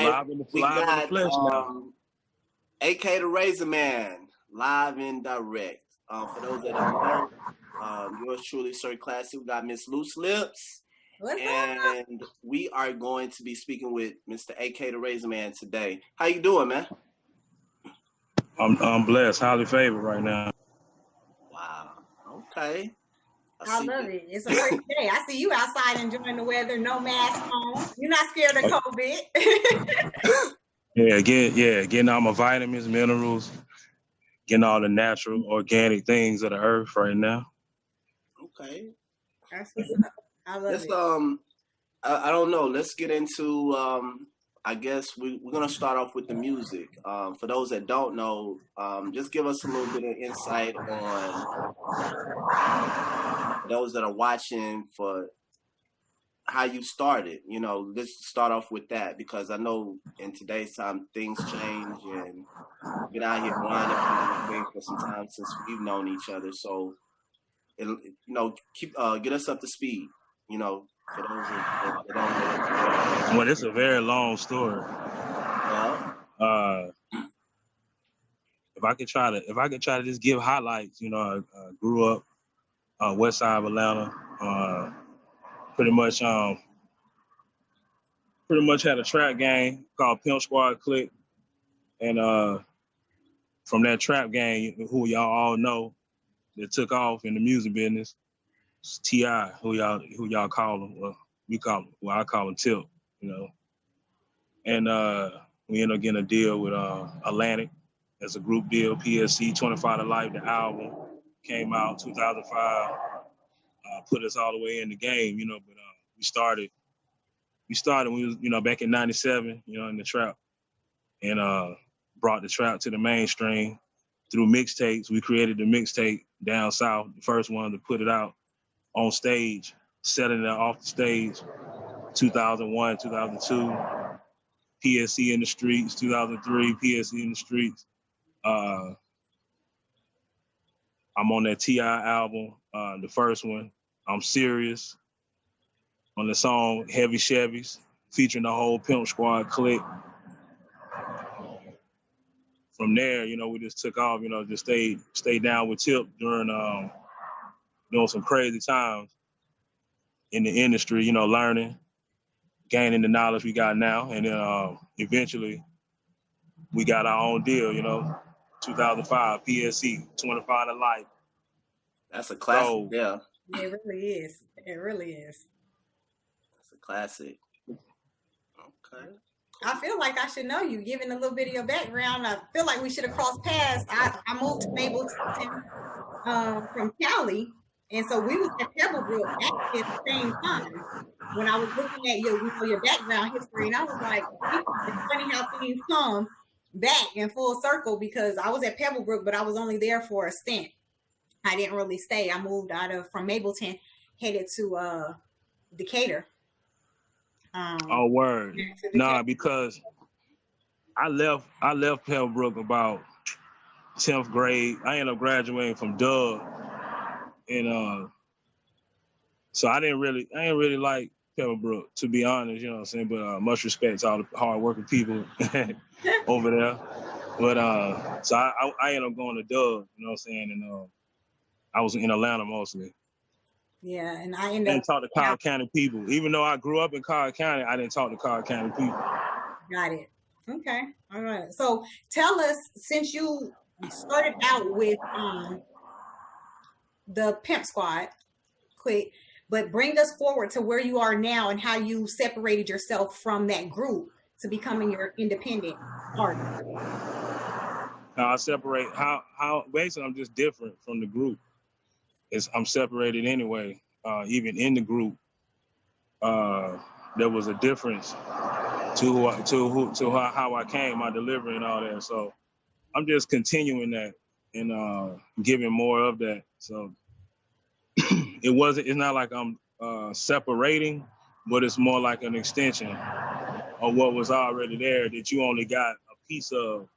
right, we live in the got flesh now. AK Tha Razorman, live and direct. For those that don't know, yours truly, Sir Classic. We got Miss Loose Lips. What's up? And we are going to be speaking with Mr. AK Tha Razorman today. How you doing, man? I'm blessed, highly favored right now. Wow. Okay. I love it. It's a great day. I see you outside enjoying the weather, no mask on. You're not scared of COVID. Getting all my vitamins, minerals, getting all the natural, organic things of the earth right now. Okay. That's what's up. I love it. I don't know. Let's get into I guess we're gonna start off with the music. For those that don't know, just give us a little bit of insight on those that are watching for how you started. You know, let's start off with that because I know in today's time things change and been out here grinding for some time since we've known each other. So, keep get us up to speed. You know, for those that don't know. Well, it's a very long story. Well, if I could try to just give highlights, you know, I grew up west side of Atlanta. Pretty much had a trap gang called Pimp Squad Click, and from that trap gang, who y'all all know, that took off in the music business, it's T.I., who y'all call him. I call him Tip, you know. And we ended up getting a deal with Atlantic as a group deal. PSC 25 to Life, the album came out 2005. Put us all the way in the game, you know. But we started when we was, you know, back in '97, you know, in the trap, and brought the trap to the mainstream through mixtapes. We created the mixtape down south, the first one to put it out on stage, selling it off the stage, 2001, 2002. PSC in the streets, 2003, PSC in the streets. I'm on that T.I. album, the first one. I'm Serious on the song Heavy Chevys, featuring the whole Pimp Squad clique. From there, you know, we just took off, you know, just stayed down with Tip during some crazy times in the industry, you know, learning, gaining the knowledge we got now. And then eventually we got our own deal, you know, 2005, PSC, 25 to Life. That's a classic, yeah. It really is. It really is. That's a classic. Okay. I feel like I should know you, given a little bit of your background. I feel like we should have crossed paths. I moved to Mableton from Cali, and so we was at Pebblebrook actually at the same time. When I was looking at your background history, and I was like, it's funny how things come back in full circle because I was at Pebblebrook, but I was only there for a stint. I didn't really stay. I moved from Mableton, headed to Decatur. Word. Nah, because I left Pebblebrook about 10th grade. I ended up graduating from Dub, and so I didn't really like Pebblebrook, to be honest. You know what I'm saying? But much respect to all the hardworking people over there. But so I ended up going to Dub. You know what I'm saying? And I was in Atlanta mostly. Yeah, and I didn't talk to Cobb County people. Even though I grew up in Cobb County, I didn't talk to Cobb County people. Got it. Okay. All right. So tell us, since you started out with the Pimp Squad, quick, but bring us forward to where you are now and how you separated yourself from that group to becoming your independent artist. I separate how basically I'm just different from the group. I'm separated anyway. Even in the group, there was a difference to how I came, my delivery and all that. So I'm just continuing that and giving more of that. So it's not like I'm separating, but it's more like an extension of what was already there that you only got a piece of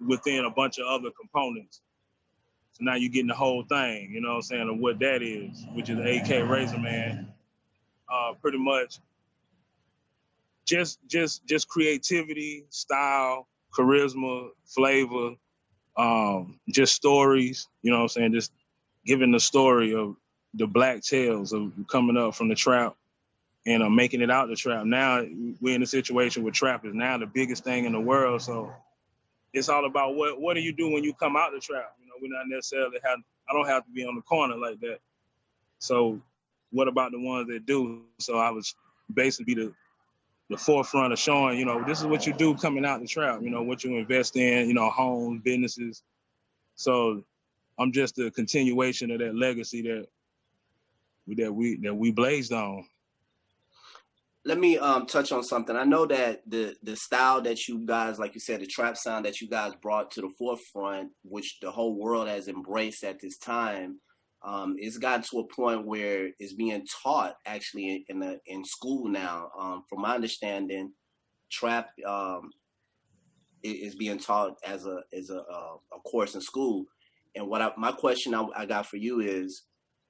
within a bunch of other components. So now you're getting the whole thing, you know what I'm saying, of what that is, which is AK Razorman. Pretty much just creativity, style, charisma, flavor, just stories. You know what I'm saying? Just giving the story of the black tales of coming up from the trap and making it out the trap. Now we're in a situation where trap is now the biggest thing in the world. So it's all about what do you do when you come out the trap? You know, we're not necessarily I don't have to be on the corner like that. So what about the ones that do? So I was basically the forefront of showing, you know, this is what you do coming out the trap, you know, what you invest in, you know, homes, businesses. So I'm just a continuation of that legacy that we blazed on. Let me touch on something. I know that the style that you guys, like you said, the trap sound that you guys brought to the forefront, which the whole world has embraced at this time, it's gotten to a point where it's being taught actually in school now. From my understanding, trap is being taught as a course in school. And my question I got for you is,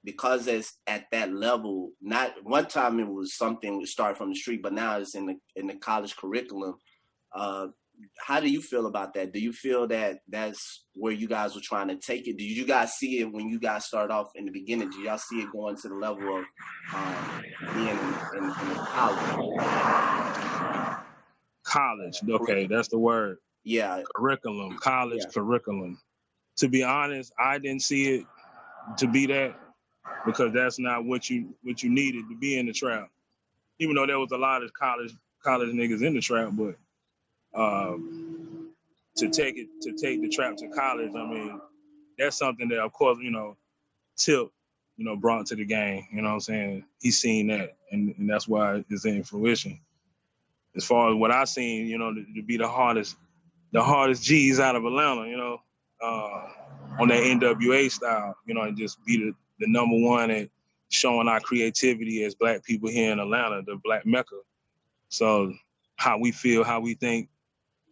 because it's at that level, not one time it was something that started from the street, but now it's in the college curriculum. How do you feel about that? Do you feel that that's where you guys were trying to take it? Did you guys see it when you guys started off in the beginning? Did y'all see it going to the level of being in college? College, okay, that's the word. Yeah. Curriculum, college curriculum. To be honest, I didn't see it to be that, because that's not what you needed to be in the trap. Even though there was a lot of college niggas in the trap, but to take the trap to college, I mean, that's something that, of course, you know, Tip, you know, brought to the game. You know what I'm saying? He's seen that, and that's why it's in fruition. As far as what I seen, you know, to be the hardest G's out of Atlanta, you know, on that NWA style, you know, and just be the number one at showing our creativity as black people here in Atlanta, the black Mecca. So how we feel, how we think,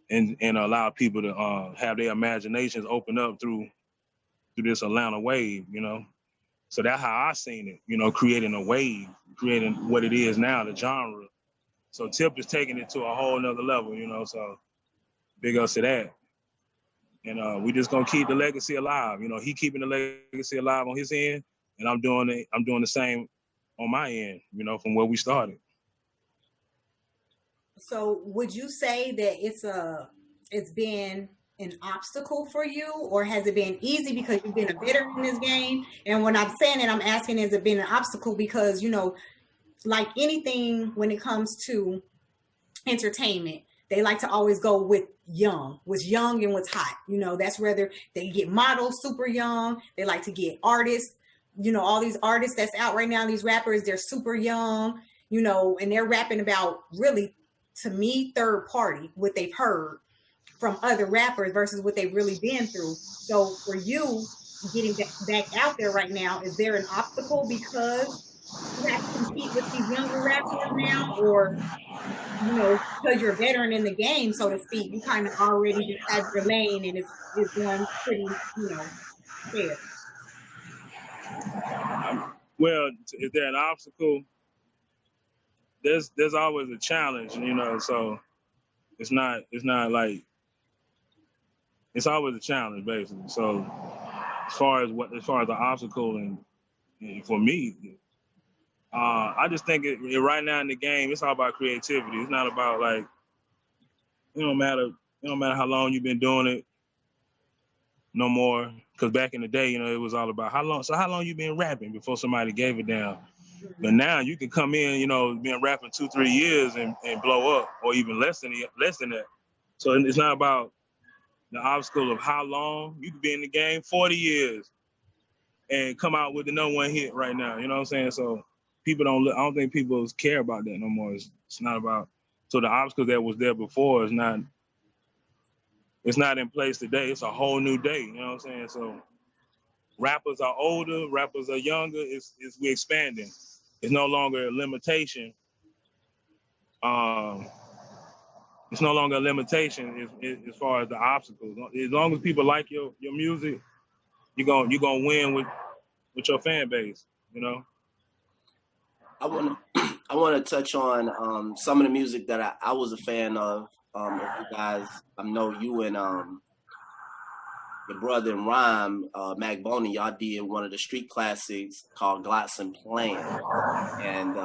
and allow people to have their imaginations open up through this Atlanta wave, you know. So that's how I seen it, you know, creating a wave, creating what it is now, the genre. So Tip is taking it to a whole nother level, you know, so big ups to that. And we just gonna keep the legacy alive. You know, he keeping the legacy alive on his end, and I'm doing the same on my end, you know, from where we started. So would you say that it's been an obstacle for you, or has it been easy because you've been a veteran in this game? And when I'm saying it, I'm asking, has it been an obstacle because, you know, like anything when it comes to entertainment, they like to always go with what's young and what's hot. You know, that's whether they get models super young, they like to get artists, you know, all these artists that's out right now, these rappers, they're super young, you know, and they're rapping about, really, to me, third party, what they've heard from other rappers versus what they've really been through. So for you getting back out there right now, is there an obstacle because you have to compete with these younger rappers now, or, you know, because you're a veteran in the game, so to speak, you kind of already just have your lane and it's going pretty, you know, fair? Well, is there an obstacle? There's always a challenge, you know. So it's not like, it's always a challenge, basically. So as far as the obstacle, and for me, I just think right now in the game, it's all about creativity. It's not about, like, it don't matter how long you've been doing it no more. Because back in the day, you know, it was all about how long you been rapping before somebody gave it down. But now you can come in, you know, been rapping 2-3 years and blow up, or even less than that. So it's not about the obstacle of how long. You could be in the game 40 years and come out with the number one hit right now. You know what I'm saying? So I don't think people care about that no more. It's not about, so the obstacle that was there before is not in place today. It's a whole new day. You know what I'm saying? So rappers are older, rappers are younger. We're expanding. It's no longer a limitation. It's no longer a limitation as far as the obstacles. As long as people like your music, you're gonna win with your fan base, you know. I want to I want to touch on some of the music that I was a fan of you guys. I know you and your brother in rhyme, Mac Boney, y'all did one of the street classics called Glotz and Plan, and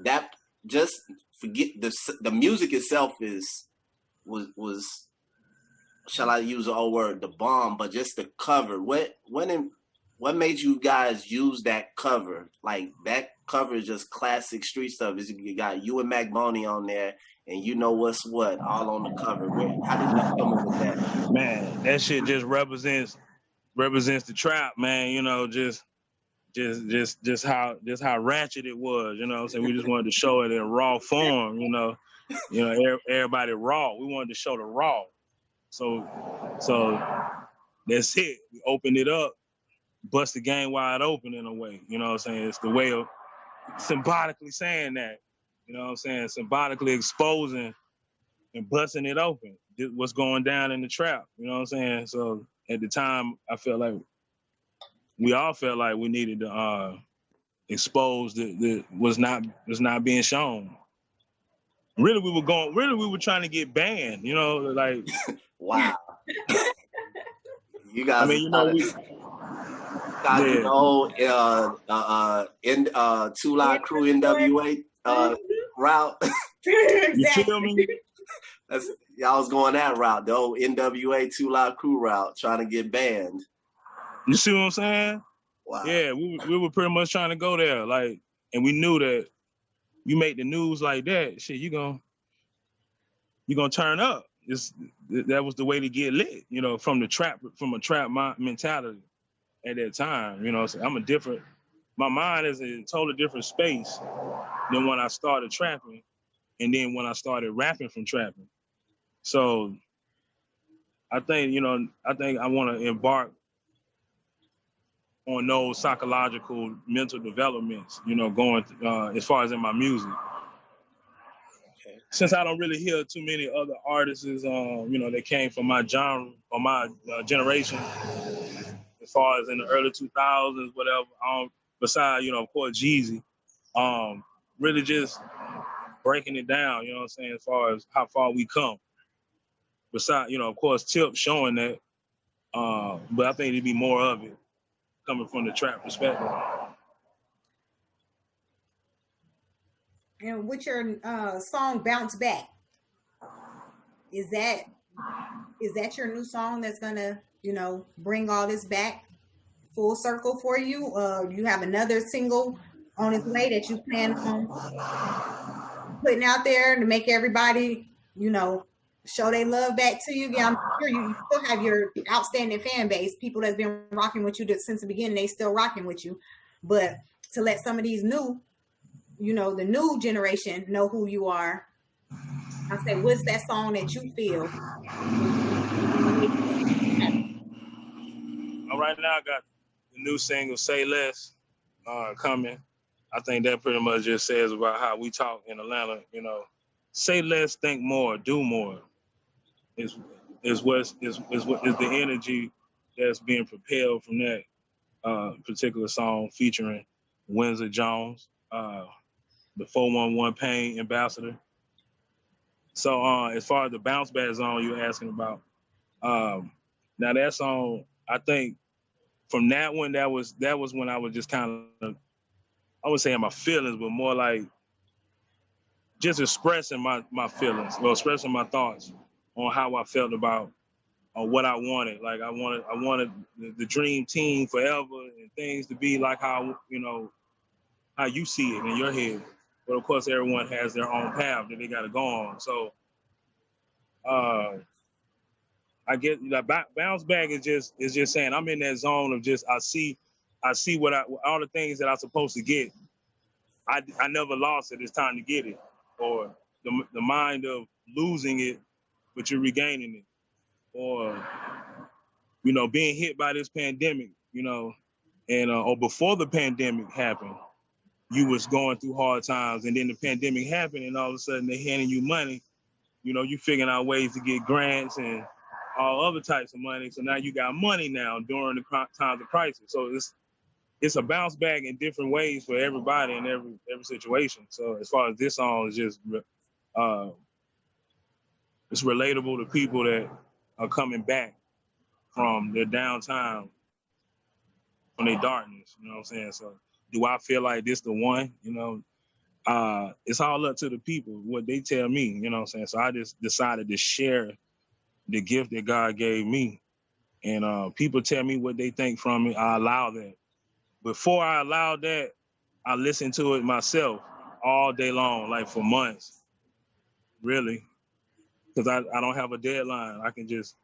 that just forget the music itself was shall I use the old word, the bomb, but just the cover. What made you guys use that cover? Like that cover is just classic street stuff. You got you and Mac Boney on there, and you know what's what all on the cover. How did you come up with that? Man, that shit just represents the trap, man. You know, just how ratchet it was. You know what I'm saying? We just wanted to show it in raw form. Everybody raw. We wanted to show the raw. So that's it. We opened it up, bust the game wide open in a way. You know what I'm saying? It's the way of symbolically saying that. You know what I'm saying? Symbolically exposing and busting it open. What's going down in the trap. You know what I'm saying? So at the time, we all felt like we needed to expose the was not being shown. Really, we were trying to get banned. You know, like wow. You guys, I mean, you know, we the old Two Live Crew NWA route. Exactly. You feel me? Y'all was going that route, the old NWA Two Live Crew route, trying to get banned. You see what I'm saying? Wow. Yeah, we were pretty much trying to go there, like, and we knew that you make the news like that, shit, you gonna turn up. That was the way to get lit, you know, from a trap mentality at that time. You know, so my mind is in a totally different space than when I started trapping, and then when I started rapping from trapping. So I think I want to embark on those psychological mental developments, you know, going as far as in my music. Okay. Since I don't really hear too many other artists, that came from my genre or my generation, as far as in the early 2000s, whatever. Besides, of course, Jeezy, really just breaking it down, you know what I'm saying, as far as how far we come. Besides, of course, Tip showing that, but I think there'd be more of it coming from the trap perspective. And with your song "Bounce Back," is that your new song that's gonna bring all this back full circle for you? You have another single on its way that you plan on putting out there to make everybody show they love back to you. Yeah, I'm sure you still have your outstanding fan base, people that's been rocking with you since the beginning. They still rocking with you, but to let some of these the new generation know who you are, I say, what's that song that you feel? Right now, I got the new single "Say Less" coming. I think that pretty much just says about how we talk in Atlanta. Say less, think more, do more. Is the energy that's being propelled from that particular song featuring Windsor Jones, the 411 Pain ambassador. So as far as the bounce back song you're asking about, now that song, I think from that one, that was when I was just kind of, I would say in my feelings, but more like just expressing my feelings, or expressing my thoughts on how I felt about what I wanted. Like I wanted the dream team forever and things to be like how you see it in your head. But of course, everyone has their own path that they got to go on. So I get bounce back is just saying I'm in that zone of just I see what all the things that I'm supposed to get. I never lost it. It's time to get it, or the mind of losing it, but you're regaining it, or being hit by this pandemic, and or before the pandemic happened, you was going through hard times, and then the pandemic happened, and all of a sudden they're handing you money. You figuring out ways to get grants and all other types of money. So now you got money now during the times of crisis. So it's a bounce back in different ways for everybody in every situation. So as far as this song is just it's relatable to people that are coming back from their downtime, from their darkness. You know what I'm saying? So do I feel like this the one? You know, it's all up to the people, what they tell me, you know what I'm saying? So I just decided to share the gift that God gave me. And people tell me what they think from it. I allow that. Before I allowed that, I listened to it myself all day long, like for months, really, because I don't have a deadline. I can just,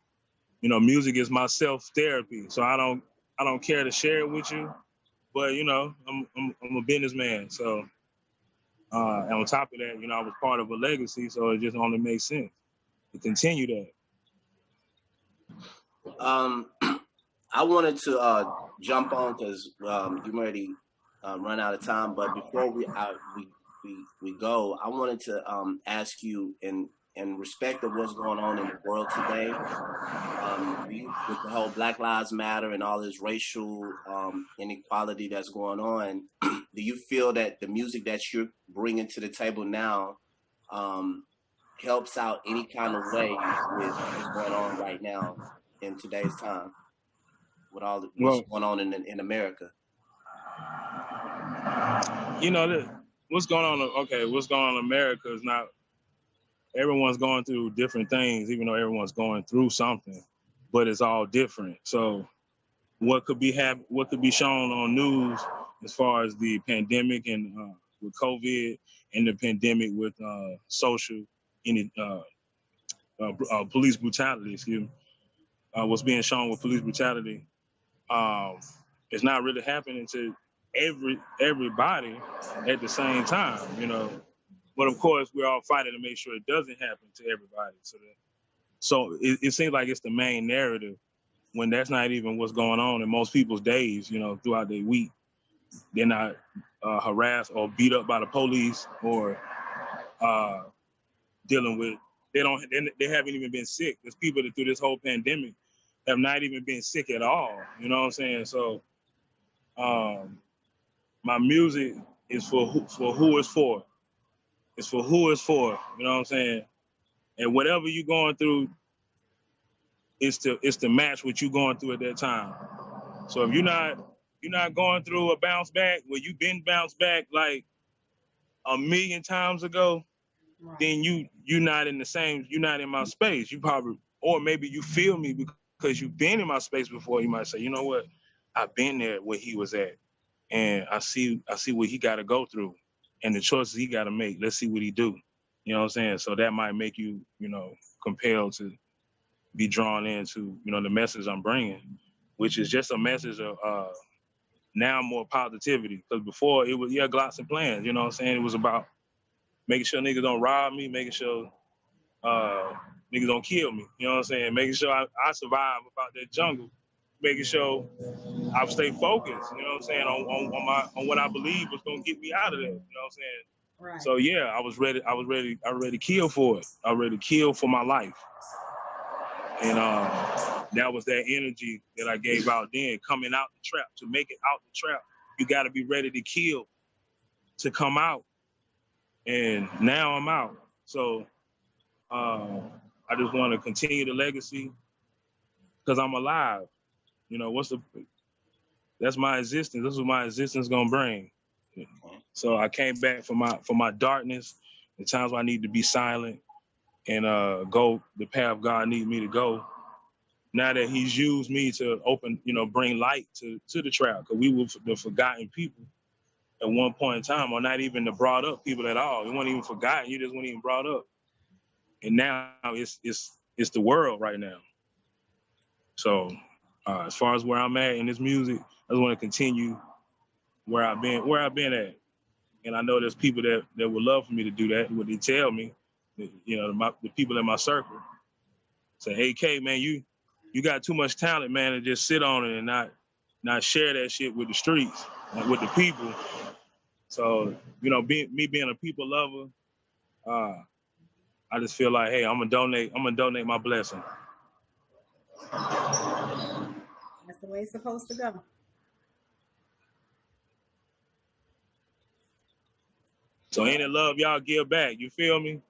you know, music is my self therapy. So I don't care to share it with you, but you know, I'm a businessman. So and on top of that, you know, I was part of a legacy, so it just only makes sense to continue that. I wanted to jump on because you already run out of time. But before we go, I wanted to ask you in respect of what's going on in the world today, with the whole Black Lives Matter and all this racial inequality that's going on. Do you feel that the music that you're bringing to the table now helps out any kind of way with what's going on right now in today's time? With all what's Well, going on in America. you know, what's going on? Okay, what's going on in America is not. Everyone's going through different things, even though everyone's going through something, but it's all different. So, what could be shown on news as far as the pandemic and with COVID and the pandemic with social police brutality? Excuse me. What's being shown with police brutality? It's not really happening to everybody at the same time, you know. But of course, we're all fighting to make sure it doesn't happen to everybody. So it seems like it's the main narrative when that's not even what's going on in most people's days. You know, throughout their week, they're not harassed or beat up by the police or dealing with. They haven't even been sick. There's people that through this whole pandemic have not even been sick at all. You know what I'm saying? So my music is for who it's for. It's for who it's for. You know what I'm saying? And whatever you're going through, it's to match what you're going through at that time. So if you're not going through a bounce back where you've been bounced back like a million times ago, Right. then you're not in the same. You're not in my space. You probably, or maybe you feel me because you've been in my space before. You might say, you know what, I've been there where he was at, and I see what he got to go through, and the choices he got to make. Let's see what he do. You know what I'm saying? So that might make you, you know, compelled to be drawn into, you know, the message I'm bringing, which is just a message of now more positivity. Because before it was, glocks and plans. You know what I'm saying? It was about making sure niggas don't rob me, making sure niggas don't kill me. You know what I'm saying? Making sure I survive about that jungle, making sure I stay focused. You know what I'm saying? On what I believe was gonna get me out of there. You know what I'm saying? Right. So yeah, I was ready to kill for it. I was ready to kill for my life. And that was that energy that I gave out then, coming out the trap. To make it out the trap, you got to be ready to kill to come out. And now I'm out. So I just want to continue the legacy because I'm alive. You know, that's my existence. This is what my existence gonna bring. So I came back for my darkness, the times where I need to be silent and go the path God needs me to go. Now that he's used me to open, you know, bring light to the trap, because we were the forgotten people at one point in time, or not even the brought up people at all. You weren't even forgotten, you just weren't even brought up. And now it's the world right now. So as far as where I'm at in this music, I just want to continue where I've been at. And I know there's people that would love for me to do that. What they tell me, you know, the people in my circle say, "Hey, K, man, you got too much talent, man, to just sit on it and not share that shit with the streets, like with the people." So, you know, me being a people lover, I just feel like, hey, I'm gonna donate my blessing. That's the way it's supposed to go. So any love y'all give back, you feel me?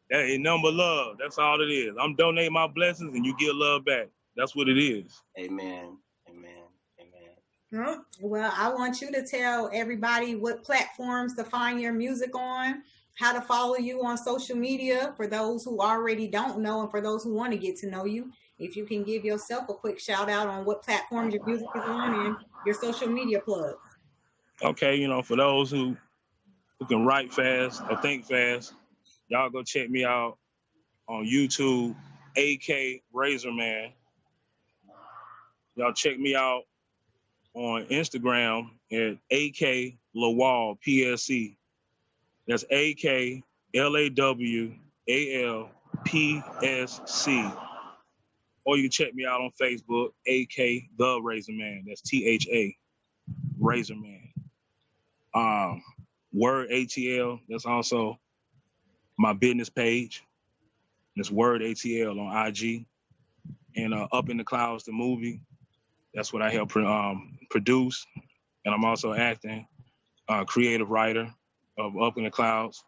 That ain't number love. That's all it is. I'm donating my blessings and you give love back. That's what it is. Amen. Amen. Amen. Well, I want you to tell everybody what platforms to find your music on, how to follow you on social media for those who already don't know and for those who want to get to know you. If you can give yourself a quick shout out on what platforms your music is on and your social media plugs. Okay, you know, for those who can write fast or think fast, y'all go check me out on YouTube, AK Razorman. Y'all check me out on Instagram at AK Lawal PSC. That's AK LAWALPSC. Or you can check me out on Facebook, AK The Razorman. That's THA Razorman. Word ATL. That's also my business page. It's Word ATL on IG. And Up in the Clouds, the movie. That's what I help produce. And I'm also acting, creative writer of Up in the Clouds,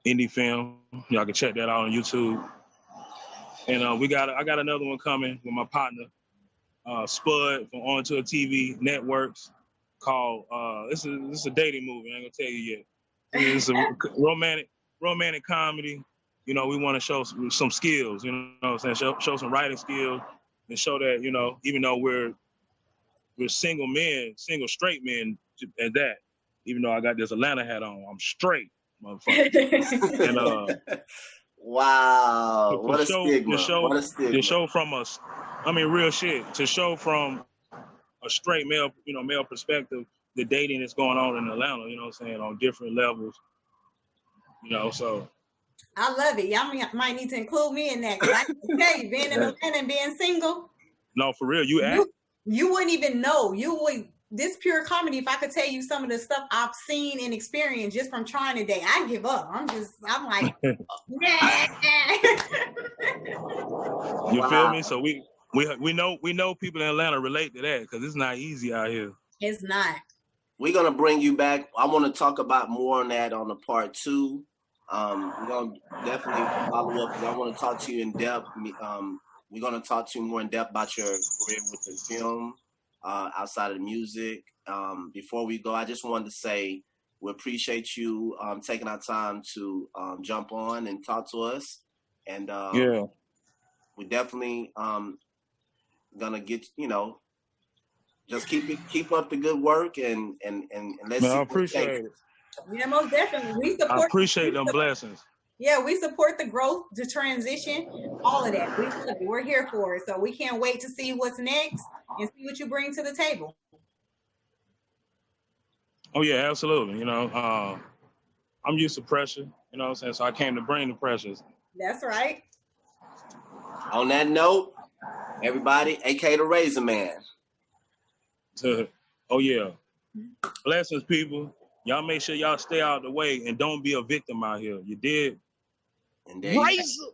indie film. Y'all can check that out on YouTube. And I got another one coming with my partner, Spud from On to a TV Networks, called this is a dating movie. I ain't gonna tell you yet. It's a romantic comedy. You know, we want to show some skills. You know what I'm saying? Show some writing skills and show that, you know, even though we're single men, single straight men at that. Even though I got this Atlanta hat on, I'm straight, motherfucker. And wow, what a stigma! What a stigma! To show from us, I mean, real shit. To show from a straight male, you know, male perspective, the dating that's going on in Atlanta. You know what I'm saying, on different levels. You know, so. I love it. Y'all might need to include me in that because I can tell you, being in Atlanta and being single. No, for real, you wouldn't even know. You would. This pure comedy. If I could tell you some of the stuff I've seen and experienced just from trying to date, I give up. I'm like, nah. You feel me? So we know people in Atlanta relate to that because it's not easy out here. It's not. We're gonna bring you back. I want to talk about more on that on the part 2. We're gonna definitely follow up because I want to talk to you in depth. We're gonna talk to you more in depth about your career with the film, outside of the music. Before we go, I just wanted to say we appreciate you taking our time to jump on and talk to us. And we definitely gonna get, you know, just keep up the good work and let's see. I appreciate it. Yeah, most definitely. I appreciate them blessings. Yeah, we support the growth, the transition, all of that. We're here for it. So we can't wait to see what's next and see what you bring to the table. Oh yeah, absolutely. You know, I'm used to pressure, you know what I'm saying? So I came to bring the pressures. That's right. On that note, everybody, AK the Razorman. Oh yeah. Blessings, people. Y'all make sure y'all stay out of the way and don't be a victim out here. You did? And there you